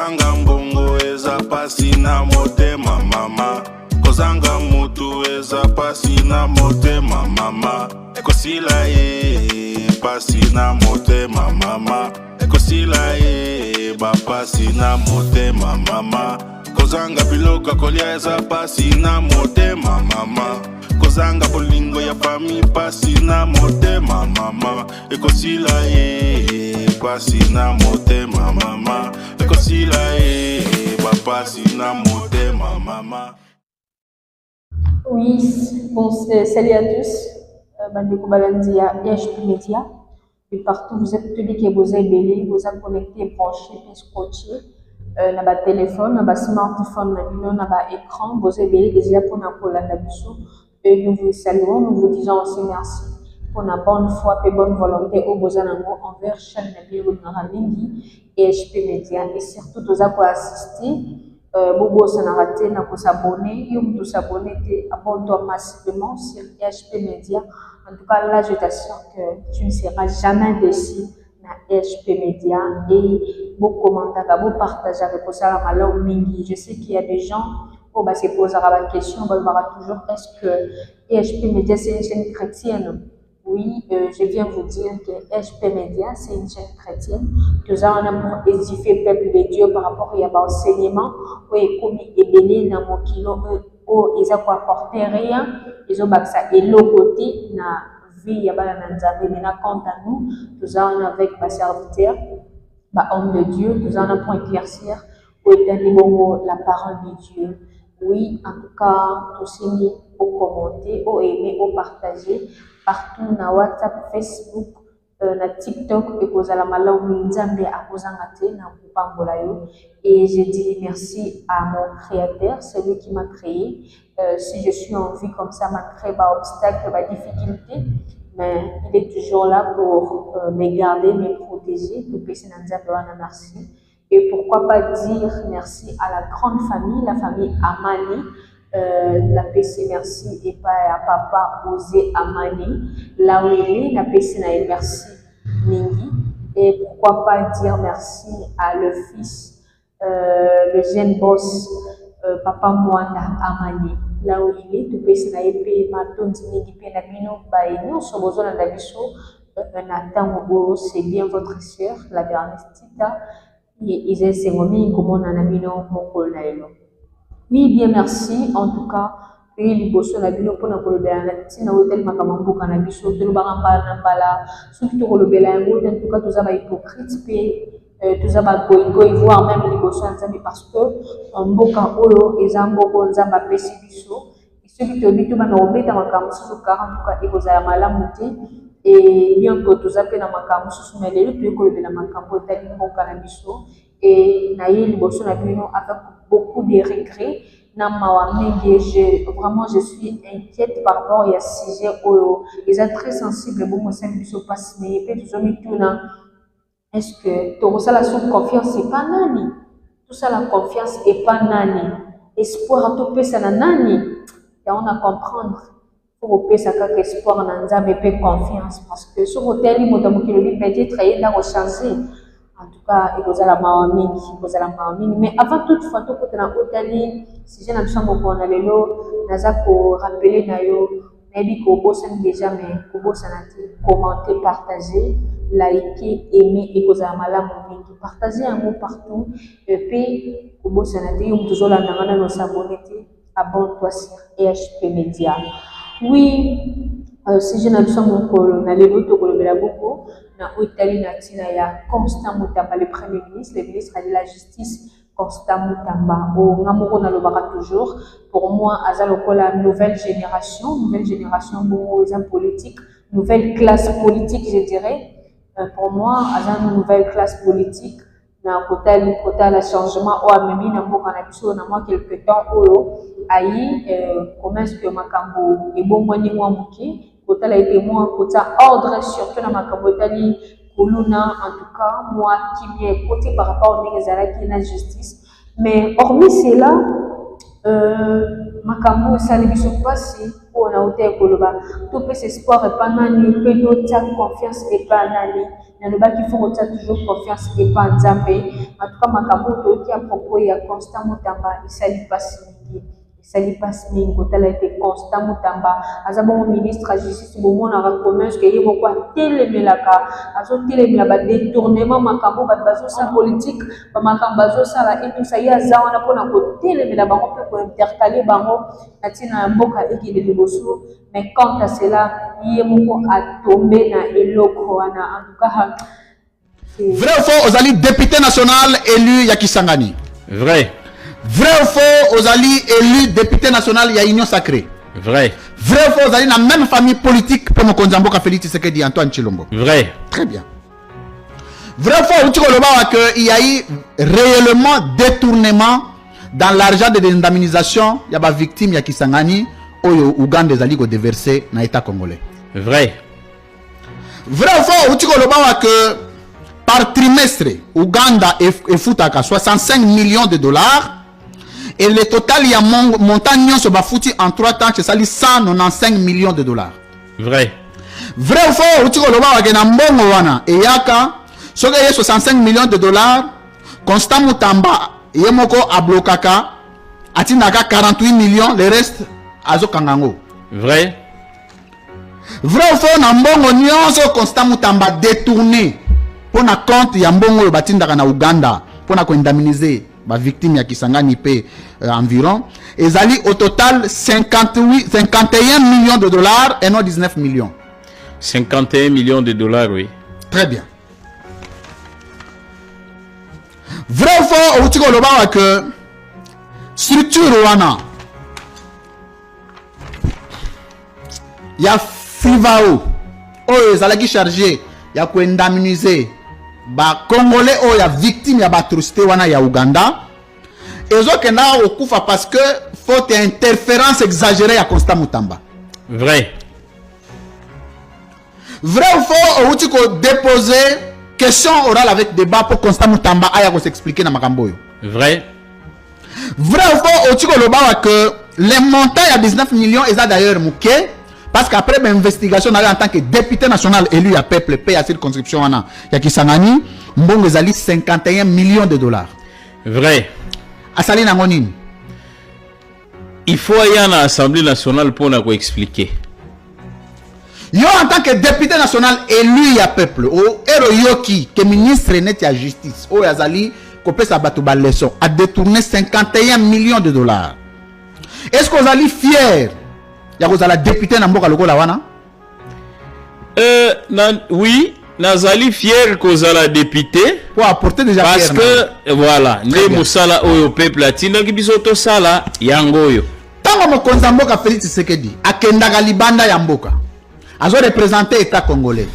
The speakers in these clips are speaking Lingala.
kozanga mbongo eza pasi na motema mama, kozanga mutu eza pasi na motema mama, ekosila ye pasi na motema mama, ekosila ye bapasi na motema mama, kozanga biloko kolia eza pasi na motema mama, kozanga bolingo ya fami pasi na motema mama, ekosila ye pasi na motema mama, ekosila ye bapasi na motema mama. Oui, bon, salut à tous. Bandeko Balandia, EHP Media. Et partout, vous êtes tous les qui vous avez belé, vous êtes connectés, branchés, puis scotchés. Na ba téléphone, na ba smartphone, na ba écran, vous avez belé déjà pour na pola d'abissou. Et nous vous saluons, nous vous disons aussi merci pour la bonne foi et bonne volonté au Bozanango envers chaîne Nabiru Naramingi et EHP Media. Et surtout, tous à quoi assister. Bobo Sanarate n'a pas s'abonner, il faut s'abonner, abonne-toi massivement sur EHP Media. En tout cas, là, je t'assure que tu ne seras jamais déçu dans EHP Media et vos commentaires, vos partages avec la malheur mingi. Je sais qu'il y a des gens qui se posent la question, on va toujours est-ce que EHP Media c'est une chaîne chrétienne? Oui, je viens vous dire que EHP Media, c'est une chaîne chrétienne que nous avons pour édifier le peuple de Dieu par rapport à l'enseignement où il commis et béni dans mon kilo où ils n'ont apporté rien, ils ont ça et l'autre côté na vie il y a pas na compte à nous, nous avons avec ma serviteur, homme de Dieu, nous avons pour éclaircir où est la parole de Dieu. Oui, en tout cas, tout signé, au commenter, au aimer, au partager, partout na WhatsApp, Facebook, na TikTok, et que la malheur Nzambe a posé na Kupambolayo. Et je dis merci à mon créateur, celui qui m'a créé. Si je suis en vie comme ça, m'a créé des obstacles, des difficultés, mais il est toujours là pour me garder, me protéger. Tout péché Nzambe, merci. Et pourquoi pas dire merci à la grande famille, la famille Amani, la PC merci et pas à papa Osé Amani, là où il est, la PC n'a merci Mingi. Et pourquoi pas dire merci à le fils, le jeune boss, papa Mwanda Amani, là où il est, tout PC n'a épée, maton, Mingi, Penamino, Baïno, sur besoin d'Abisso, Nathan Ogo, c'est bien votre sœur, la dernière Tita. Oui, bien merci. En tout cas, les boss na bino pour na kolobela na tina hotel makamambo kana biso to baramba na bala surtout kolobela yango en tout cas tous aba hypocrite pe tous aba goigo voir même les boss nzambe parce que mboka oyo ezamboko nzamba pesi biso celui to bito bana obeta makambo sur 40 en tout cas ekozala malamu te. Et bien que tous appelons dans ma camus sous mes lèvres, puis que la macambo est tellement bon cannabisson et naïe bosso na bino avec beaucoup de regrets. Vraiment je suis inquiète par rapport à ce sujet où ils sont très sensibles bon moi c'est biso passe mais puis tous amis tout là est-ce que tout ça la sous confiance c'est pas nani tout ça la confiance est pas nani espoir à tout ça na nani et on a comprendre pour payer ça quelque espoir dans Nzambe et confiance parce que sur hôtel il m'a dit peut-être il a changé en tout cas il vous a la mamie mais avant toute photo que dans hôtel si j'ai l'impression qu'on a le lot naza ko rappeler na yo nabi ko bossa déjà mais ko bossa na commenter partager liker aimer et ko za malamu mingi partager un mot partout et puis ko bossa na yo toujours la ndanga na s'abonner abonne-toi sur EHP Media. Oui, si je n'ai pas mon col, na levo to kolobela beaucoup, na Italie na tina ya Constant Mutamba le premier ministre, le ministre de la justice Constant Mutamba. O ngamoko na lobaka toujours. Pour moi, azaloko la nouvelle génération bon exemple politique, nouvelle classe politique, je dirais. Pour moi, azal nouvelle classe politique. Na côté la changement ou amemi na mboka na biso na moi quelque temps oyo ayi comment est-ce que makambo et bon moni moi muki côté la été moi côté ordre surtout na makambo tali kuluna en tout cas moi qui m'est côté par rapport aux ezalaki na justice mais hormis cela makambo sali biso passé on a hôtel koloba tout peut espoir et pas nani peut d'autres confiance et pas nani nalobaki faut kotia toujours confiance epa nzambe. En tout cas makambo toyoki à propos ya Constant Mutamba esali pasi mingi, esali pasi mingi kotala ete Constant Mutamba aza bongo ministre ya justice bomonaka commerce ke ye moko atelemelaka azotelemela badétournement makambo bato bazosala politique bamakambo bazosala etusa ye aza wana mpona kotelemela bango mpe kointercale bango na ntina ya mboka ekende liboso. Mais quant à cela, il a tombé dans eloko wana. En tout cas, vrai ou faux, Ozali député national élu Yakisangani. Vrai. Vrai ou faux, Ozali élu député national ya Union Sacrée. Vrai. Vrai ou faux, Ozali dans la même famille politique pour Mokonzambo Félix Tshisekedi Antoine Tshilombo. Vrai. Très bien. Vrai ou faux, il y a eu réellement détournement dans l'argent de l'indemnisation, il y a des victimes Yakisangani. Oyo Uganda ezali ko déverser na état congolais. Vrai. Vrai ou faux, utiko lobawa que par trimestre Uganda efutaka 65 millions de dollars et le total ya montant nyonso ba futi en 3 temps c'est sali 195 millions de dollars. Vrai. Vrai ou faux, utiko lobawa que na mbongo wana eyaka soki ye 65 millions de dollars Constant Mutamba yemoko ablokaka atinaka 48 millions le reste Azo Kangango. Vrai. Vrai ou faux, Nambongo nyonso Constant Mutamba détourné pour na compte ya mbongo yo batindaka na Uganda pour na ko indemniser ba victime ya Kisangani pe environ ezali au total 51 millions de dollars et non 19 millions. 51 millions de dollars, oui. Très bien. Vrai ou faux, utiko lobawa que structure wana ya Fivao oyo ezalaki chargé ya ko indemniser ba congolais oyo ya victime ya batrocité wana ya Uganda ezokenda okufa parce que faute interférence exagérée ya Constant Mutamba. Vrai. Vrai ou faux, outi ko déposer question orale avec débat pour Constant Mutamba aya ko s'expliquer na makambo yo. Vrai. Vrai ou faux, outi ko lobawa que les montants ya 19 millions eza d'ailleurs mouké. Parce qu'après l'investigation, en tant que député national élu à peuple, paye à circonscription, il y a Kisangani, Mbongo Zali 51 millions de dollars. Vrai. Asali Nangonin. Il faut aller à l'Assemblée nationale pour nous expliquer. Yo en tant que député national élu à peuple, ou Ero Yoki, que ministre net à justice, ou Azali, Kopé Sabatouba leçon, a détourné 51 millions de dollars. Est-ce que vous allez fier? Il y a la députée Namboka Lokola wana? Oui, Nazali fier que la députée. Pour apporter déjà parce que voilà, les musala oyo peuple latino qui bisoto sala yangoyo. Tango mokonza mboka Félix Tshisekedi akendaka libanda ya mboka. Azo représenter état congolais.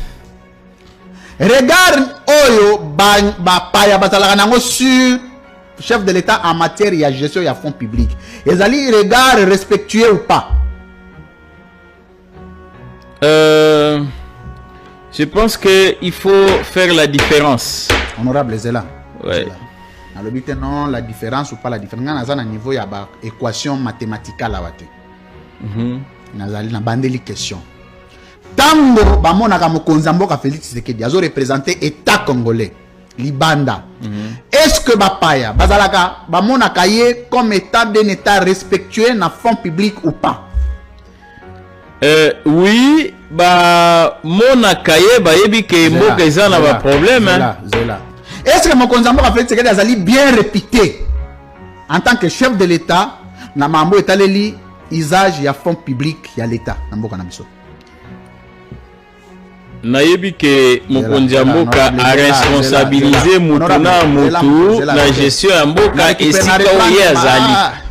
Regarde oyo ba paya batalaka nango sur chef de l'état en matière de gestion de fonds publics. Ezali regard respectueux ou pas? Je pense qu'il faut faire la différence. Honorable Zela. Ouais. Dans le but, non, la différence ou pas la différence. Dans un niveau, il y a une équation mathématique à la wate. Dans bandeli question. Tango, bamona mokonza mboka Félix Tshisekedi azo représenter État congolais. Libanda. Est-ce que bapaya, bazalaka, bamona kaye comme état d'un État respectueux dans fonds publics ou pas? Oui, bah mon akaye ba yebi ke mboka eza na ba problème. Est-ce que mokonza mboka Félix Tshisekedi azali bien réputé en tant que chef de l'État na mambo etaleli usage ya fonds publics ya l'État na mboka na biso? Na yebi ke mokonza mboka a responsabiliser mutu na mutu na gestion ya mboka esika oye azali.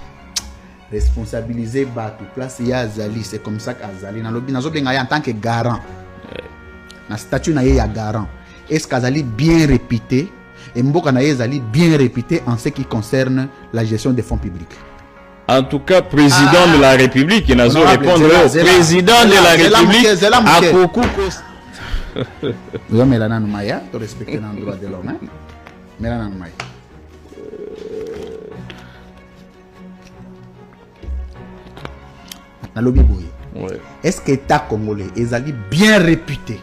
Responsabiliser Batu, place Yazali, c'est comme ça qu'Azali. Dans le en tant que garant, na statut na ya garant. Est-ce qu'Azali bien réputé et Mboka na Yazali bien réputé en ce qui concerne la gestion des fonds publics? En tout cas, président de la République, il n'a pas répondre. Président de la République a beaucoup. Vous avez Mélana Noumaya, tu respectes le droit de l'homme. Mélana Noumaya. Ouais. Est-ce que l'État congolais est bien réputé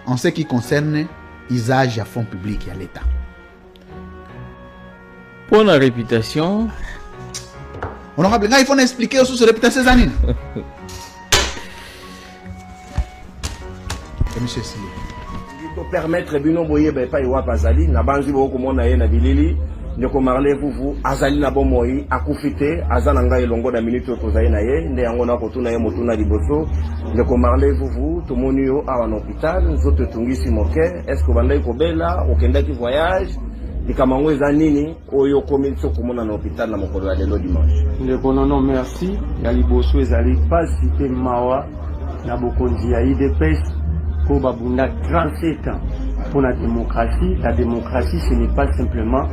en ce qui concerne usage à fonds publics à l'État. Pour la réputation. Honorable, il faut expliquer aussi sur la réputation des années. Monsieur Sili. Pour permettre bino boye be pa iwa bazali na banzi bo ko mona ye na bilili ne ko marle vuvu azali na bomoi akufite azana nga elongo na minute to zai na ye nde yango na ko tuna ye motuna liboso ne ko marle vuvu to moni yo awa na hôpital nzoto tungisi moke est-ce que bandai ko bela okendaki voyage dikamango eza nini oyo komi so komona na hôpital na mokolo ya lelo dimanche ne konono merci ya liboso ezali pas cité mawa na bokonzi ya IDPS pour babunda 37 ans pour la démocratie. La démocratie, ce n'est pas simplement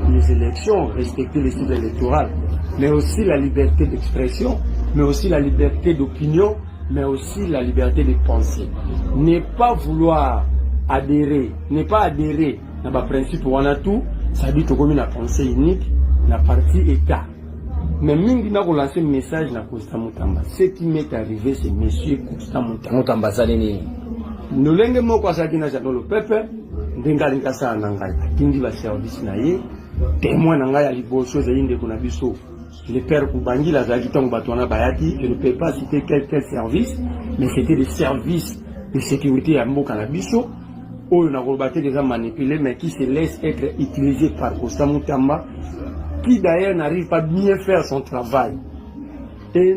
les élections, respecter les cibles électorales, mais aussi la liberté d'expression, mais aussi la liberté d'opinion, mais aussi la liberté de penser. Ne pas vouloir adhérer, ne pas adhérer à ma principe on a tout, ça dit que comme une pensée unique, la partie État. Mais mingi na ko lancer message na Costa Mutamba. Ce qui m'est arrivé, c'est monsieur Costa Mutamba. Mutamba salini. Nolenge moko asaki na janolo pepe ndengali nkasa na ngai tindi ba service na ye témoin na ngai ya liboso ezali kuna biso le père Kubangila azaki tango bato wana bayaki je ne peux pas citer quel service mais c'était des services de sécurité ya mboka na biso oyo na koloba te déjà manipulé mais qui se laisse être utilisé par Costa Mutamba qui d'ailleurs n'arrive pas bien faire son travail. Et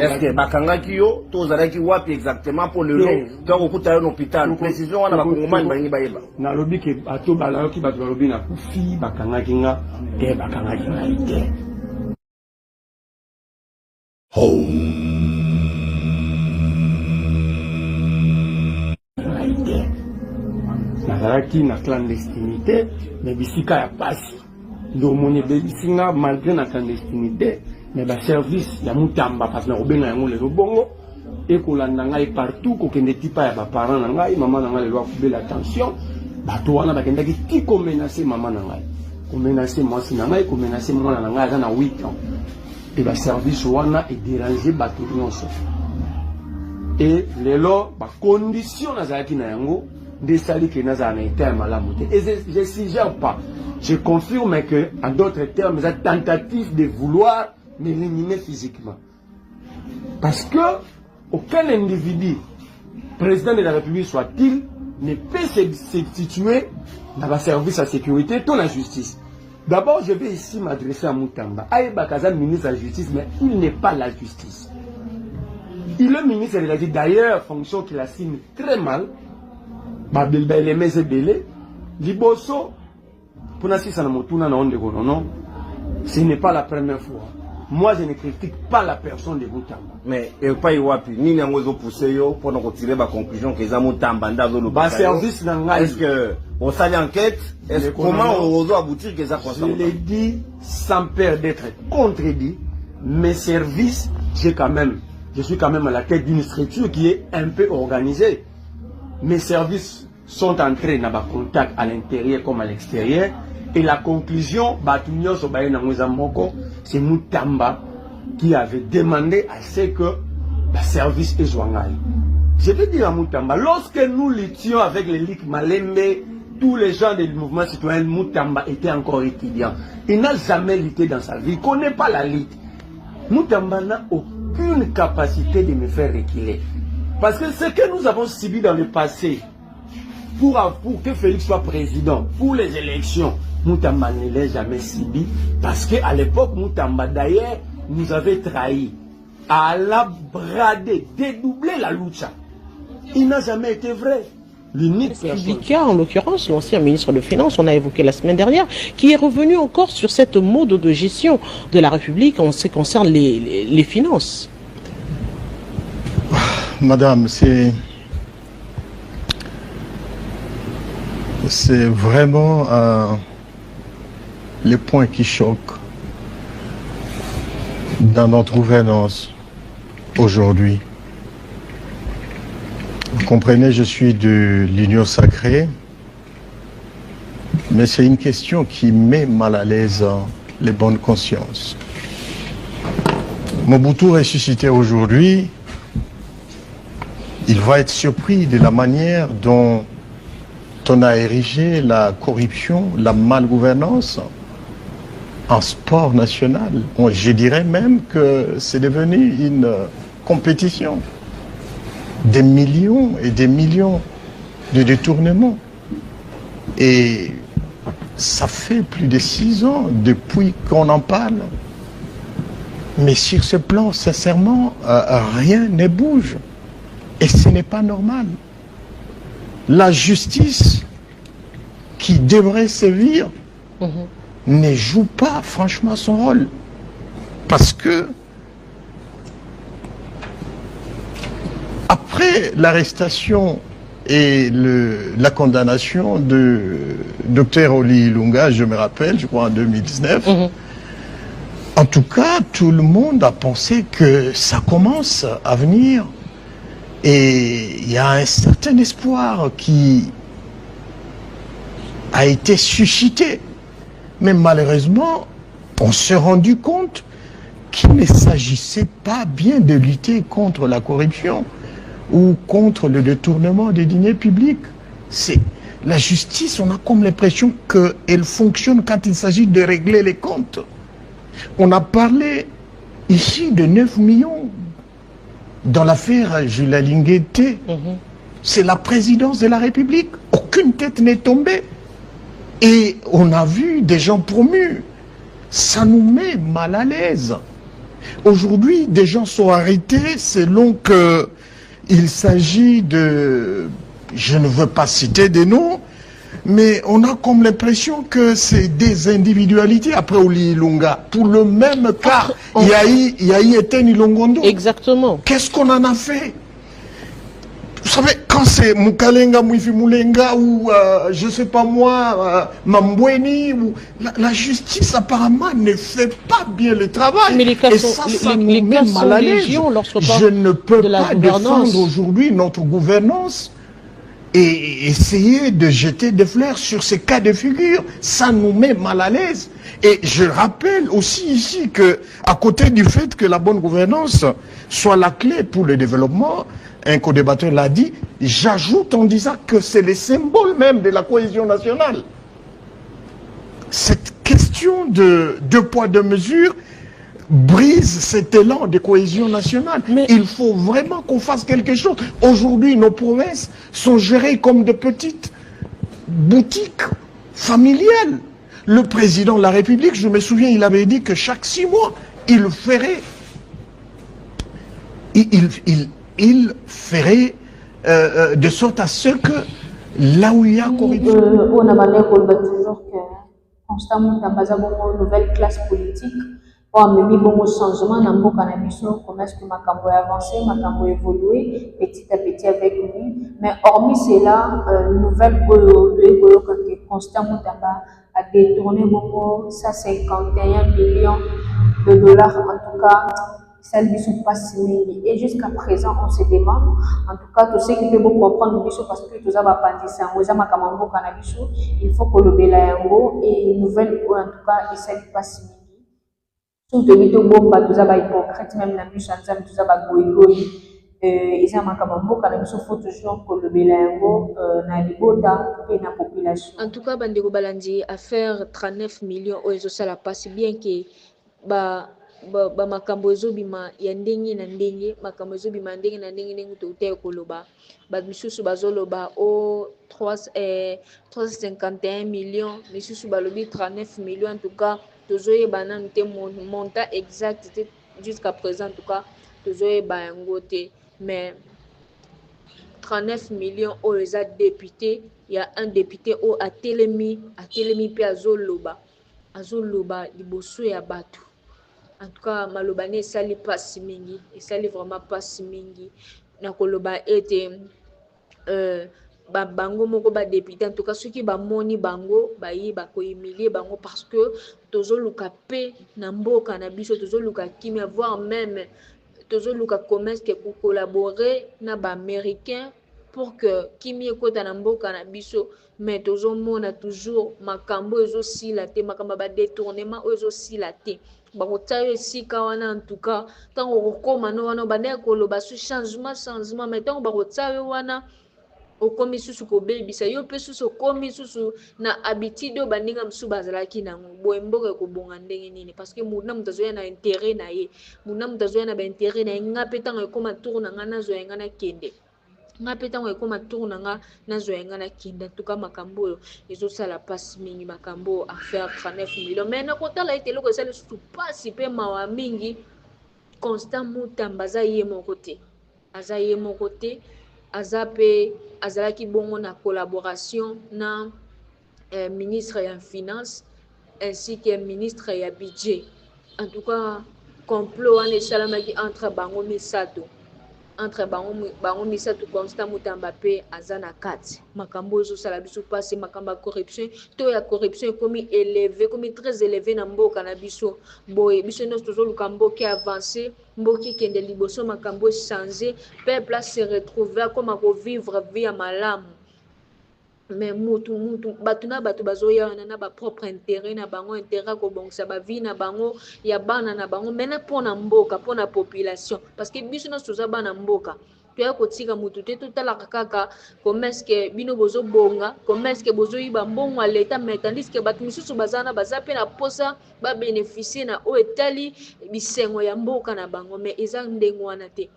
est-ce que bakangaki yo tozalaki wapi exactement pour le nom tant okuta yo hôpital précision wana bakongomani balingi bayeba na lobi ke bato balayoki bato balobi na kufi bakangaki nga te bakangaki nga te nazalaki na clandestinité mais bisika ya pasi ndomoni bebisinga malgré na clandestinité mais ba service ya Mutamba parce que na obenga yango le bongo et kolanda ngai partout ko kende tipa ya ba parents na ngai maman na ngai le doit couper l'attention bato wana bakendaki ti ko menacer maman na ngai ko menacer moi si na ngai ko menacer mwana na ngai na 8 ans et ba service wana est dérangé bato nyonso et lelo ba condition na zaki na yango de sali que na za na été malamu te et je suggère pas je confirme que en d'autres termes la tentative de vouloir m'éliminer physiquement. Parce que aucun individu, président de la République soit-il, ne peut se substituer dans le service à sécurité, dans la justice. D'abord, je vais ici m'adresser à Mutamba. Aïba Kazan, ministre de la Justice, mais il n'est pas la justice. Il est ministre de la Justice, d'ailleurs, fonction qu'il assigne très mal. Liboso, pour ce n'est pas la première fois. Moi, je ne critique pas la personne de Mutamba. Mais pas iwapi ni nango zo pousser yo pour nous tirer la conclusion que za Mutamba ndazo lo ba service na ngai. Est-ce que on sali enquête est-ce comment on doit aboutir que ça je l'ai dit sans peur d'être contredit. Mes services, je suis quand même à la tête d'une structure qui est un peu organisée. Mes services sont entrés dans le contact à l'intérieur comme à l'extérieur. Et la conclusion, c'est Mutamba qui avait demandé à ce que le service est joignable. Je veux dire à Mutamba, lorsque nous luttions avec les Ligue Malembe, tous les gens du mouvement citoyen, Mutamba était encore étudiant. Il n'a jamais lutté dans sa vie, il ne connaît pas la lutte. Mutamba n'a aucune capacité de me faire reculer. Parce que ce que nous avons subi dans le passé, pour que Félix soit président, pour les élections, Mutamba ne l'a jamais subi. Parce qu'à l'époque, Mutamba d'ailleurs nous avait trahi. À la brader, dédoubler la lucha. Il n'a jamais été vrai. L'unique personne. En l'occurrence, l'ancien ministre de Finances, on a évoqué la semaine dernière, qui est revenu encore sur cette mode de gestion de la République en ce qui concerne les finances. Madame, c'est vraiment le point qui choque dans notre gouvernance aujourd'hui. Vous comprenez, je suis de l'Union sacrée, mais c'est une question qui met mal à l'aise les bonnes consciences. Mobutu ressuscité aujourd'hui, il va être surpris de la manière dont on a érigé la corruption, la malgouvernance en sport national. Je dirais même que c'est devenu une compétition. Des millions et des millions de détournements. Et ça fait plus de 6 ans depuis qu'on en parle. Mais sur ce plan, sincèrement, rien ne bouge. Et ce n'est pas normal. La justice qui devrait sévir ne joue pas franchement son rôle. Parce que après l'arrestation et la condamnation de Dr Oli Ilunga, je me rappelle, je crois en 2019, en tout cas, tout le monde a pensé que ça commence à venir. Et il y a un certain espoir qui a été suscité. Mais malheureusement, on s'est rendu compte qu'il ne s'agissait pas bien de lutter contre la corruption ou contre le détournement des deniers publics. C'est la justice, on a comme l'impression qu'elle fonctionne quand il s'agit de régler les comptes. On a parlé ici de 9 millions dans l'affaire Julia Lingueté. C'est la présidence de la République. Aucune tête n'est tombée. Et on a vu des gens promus. Ça nous met mal à l'aise. Aujourd'hui, des gens sont arrêtés selon qu'il s'agit de... Je ne veux pas citer des noms, mais on a comme l'impression que c'est des individualités. Après Oli Ilunga, pour le même cas, il y a eu Etienne Ilongondo. Exactement. Qu'est-ce qu'on en a fait? Vous savez, quand c'est Mukalenga, Mwifi Moulenga ou je sais pas moi, Mambweni, ou la justice apparemment ne fait pas bien le travail. Mais les cas et sont, ça les nous cas met sont mal à l'aise. légion lorsqu'on Je parle ne peux de la pas gouvernance. défendre aujourd'hui notre gouvernance et essayer de jeter des fleurs sur ces cas de figure. Ça nous met mal à l'aise. Et je rappelle aussi ici que, à côté du fait que la bonne gouvernance soit la clé pour le développement, un co-débatteur l'a dit, j'ajoute en disant que c'est le symbole même de la cohésion nationale. Cette question de deux poids, deux mesures brise cet élan de cohésion nationale. Mais il faut vraiment qu'on fasse quelque chose. Aujourd'hui, nos provinces sont gérées comme de petites boutiques familiales. Le président de la République, je me souviens, il avait dit que chaque 6 mois, il ferait... Il ferait de sorte à ce que là où il y a corruption... On a toujours que constamment dans une nouvelle classe politique. On a mis bon changement dans le cannabis, comment est-ce que ma cambo a avancé, ma cambo a évolué petit à petit avec lui. Mais hormis cela, nouvelle qui constamment a détourné beaucoup, ça 51 millions de dollars en tout cas. Ça ne sont pas signé. Et jusqu'à présent, on se demande, en tout cas, tous ceux qui peuvent comprendre parce que tous cannabis, il faut que le bélayango et nouvelle en tout cas, et ça ne pas signé. Tout de suite, tous les hypocrites, même la mission, tous les goïgoï, et ça il faut toujours que le bélayango na libota et la population. En tout cas, Bandeko Balandi, affaire 39 millions, ça la passe bien que ba makambo ezobima ya ndenge na ndenge makambo ezobima ndenge na ndenge ndenge tote koloba ba misusu bazoloba o 351 millions misusu balobi 39 millions en tout cas tozoyeba nanu te montant exact jusqu'à présent en tout cas tozoyeba yango te mais 39 millions o eza député il y a un député o atelemi pe azoloba liboso ya bato. En tout cas, malobane sali pas mingi, et sali vraiment pas mingi. Na koloba ete bango moko ba député en tout cas ceux qui ba moni bango ba yi ba ko humilier bango parce que tozo luka pe na mboka na biso tozo luka kimia voire même tozo luka commerce que pour collaborer na ba américain pour que kimia kota na mboka na biso mais tozo mona toujours makambo ezo silate makambo ba détournement ezo silate bakotayo esika wana en tout cas tango okoma no wana bande koloba su changement mais tango bakotayo wana okomi susu kobebisa yo mpe susu okomi susu na habitude oyo baninga mosusu bazalaki nango boye mboka ekobonga ndenge nini parce que mutu na moto azoya na intérêt na ye mutu na moto azoya na baintérêt na ye nga mpe ntango ekóma tour na nga nazwa ye nga nakende nga mpe ntango ekóma tour na nga nazwa ye nga nakende antuka makambo oyo ezosala mpasi mingi makambo oyo affaire 39 millions mais nakotala ete eloko esali susu mpasi mpe mawa mingi Constant Mutamba aza ye moko te aza ye moko te aza pe azalaki bongo na collaboration na ministre ya finance ainsi que ministre ya budget en tout cas complot wana esalamaki entre bango misato Constant Mutamba pe aza na kati makambo ezosala biso mpasi makambo ya corruption to ya corruption ekomi élevé komi très élevé na mboka na biso boye biso nyonso tozoluka mboka avancé mboka ekende liboso makambo echange peuple se retrouve akoma kovivre vie ya malamu mais mutu bato na bato bazoya wana na bapropre intérêt na bango intérêt kobongisa bavie na bango ya bana na bango mena mpona mboka mpona population parce que biso nyonso toza bana mboka toya kotika mutu te totalaka kaka comment est-ce que bino bozobonga comment est-ce que bozoyiba mbongo ya leta mais tandis que bato misusu baza mpe na posa babénéficie na oyo etali bisengo ya mboka na bango mais eza ndenge wana te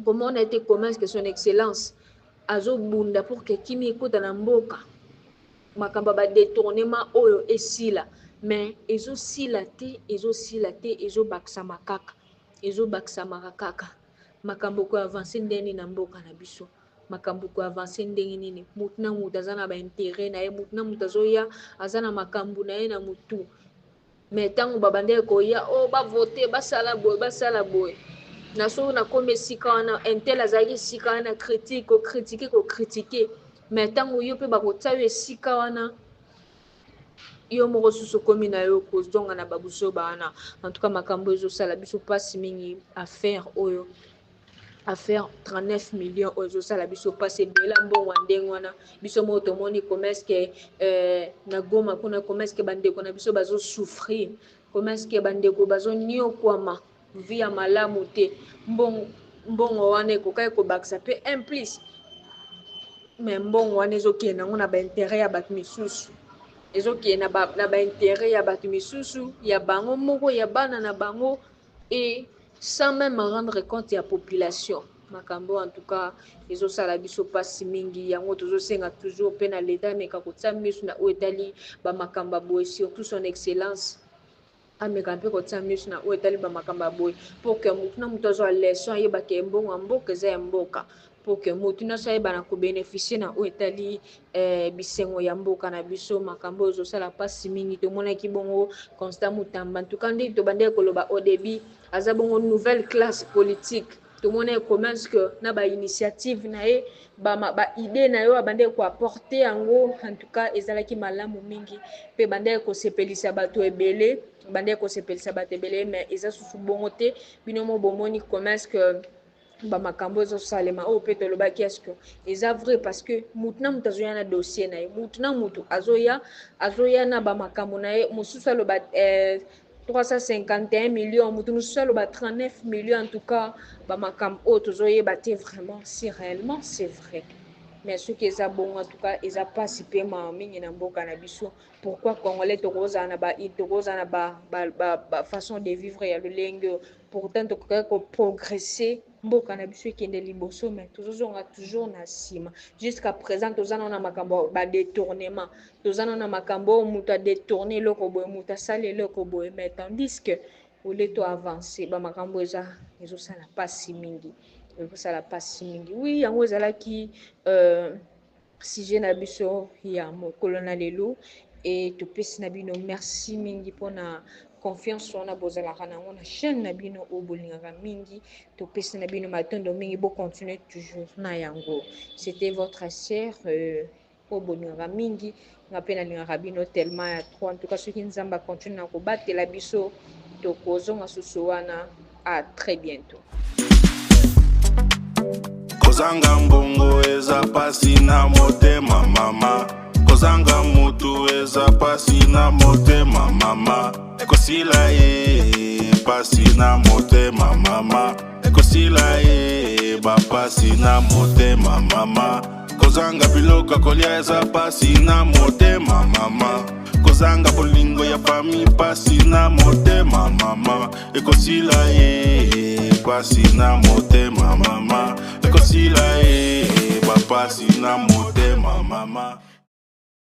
komona ete comment est-ce que son excellence azobunda pour que kimi ekota na mboka makambo badétournement oyo esila mais ezosila te ezobakisama kaka makambo ko avancer ndeni na mboka na biso makambo ko avancer ndenge nini mutu na mutu aza na baintérêt na ye mutu na mutu azoya aza na makambo na ye na mutu mais ntango babandeki koya bavote basala boye na so nakomi esika wana intel azalaki esika wana kokritike mais ntango yo mpe bakotia yo esika wana yo moko susu komi na yo kozonga na babuso bana en tout cas makambo ezosala biso mpasi mingi affaire 39 millions oyo ezosala biso mpasi ebele mbongo ya ndenge wana biso moko tomoni komeske na Goma kuna komeske bandeko na biso bazosouffrir komeske bandeko bazoniokwama vie ya malamu te mbongo wana ekokai kobakisa mpe implice mais mbongo wana ezokende nango na baintérêt ya bato misusu ezokende na baintérêt ya bato misusu ya bango moko ya bana na bango et sans même rendre compte ya population makambo en tout cas ezosala biso mpasi mingi yango tozosenga toujours mpe na leta ameka kotia miso na oyo etali bamakambo ya boye surtout son excellence ameka mpe kotia miso na oyo etali bamakambo ya boye pour que mutu na mutu azwa leson ayebaka embongo ya mboka eza ya mboka pour que mutu nyonso ayeba na kobénéficie na oyo etali bisengo ya mboka na biso makambo oyo ezosala mpasi mingi tomonaki bongo Constant Mutamba ntuka ndenge tobandeki koloba au début aza bongo nouvelle classe politique tomona comment est-ce que na bainitiative na ye baidée na yo abandeki koapporte yango en tout cas ezalaki malamu mingi mpe bandeki kosepelisa bato ebele mais eza susu bongo te bino mo bomoni comment est-ce que bamakambo ezosalema oyo mpe tolobaki eske eza vrai parce que mutu na mutu azoya na dossier na ye mutu na mutu azoya na bamakambo na ye mosusu aloba 351 millions mutu mosusu aloba 39 millions en tout cas bamakambo oyo tozoyeba te vraiment si réellement c'est vrai mais soki eza bongo en tout cas eza mpasi mpe mawa mingi na mboka na biso pourquoi congolais tokozala na façon de vivre ya lolenge pourtant tokokaki koprogresse mboka na biso ekende liboso mais tozozonga toujours na nsima jusqu'à présent toza na makambo badétournement toza na makambo oyo moto adétourne eloko boye moto asala eloko boye mais tandis que ole to avance bamakambo ezosala mpasi mingi oui yango ezalaki sujet na biso ya mokolo na lelo et topesi na bino merci mingi mpona confiance wana bozalaka nango na chaîne na bino oyo bolingaka mingi topesi na bino matondo mingi bocontinue toujours na yango c'était votre sœur oyo bolingaka mingi nga mpe nalingaka bino tellement ya trop en tout cas soki nzambe acontinue na kobatela biso tokozonga susu wana à très bientôt. Kozanga mbongo eza pasi na motema mama kozanga mutu eza pasi na motema mama ekosila ye pasi na motema mama ekosila ye bapasi na motema mama kozanga biloko kolia eza pasi na motema mama kozanga bolingo ya fami pasi na motema mama ekosila ye pasi na motema mama ekosila ye bapasi na motema mama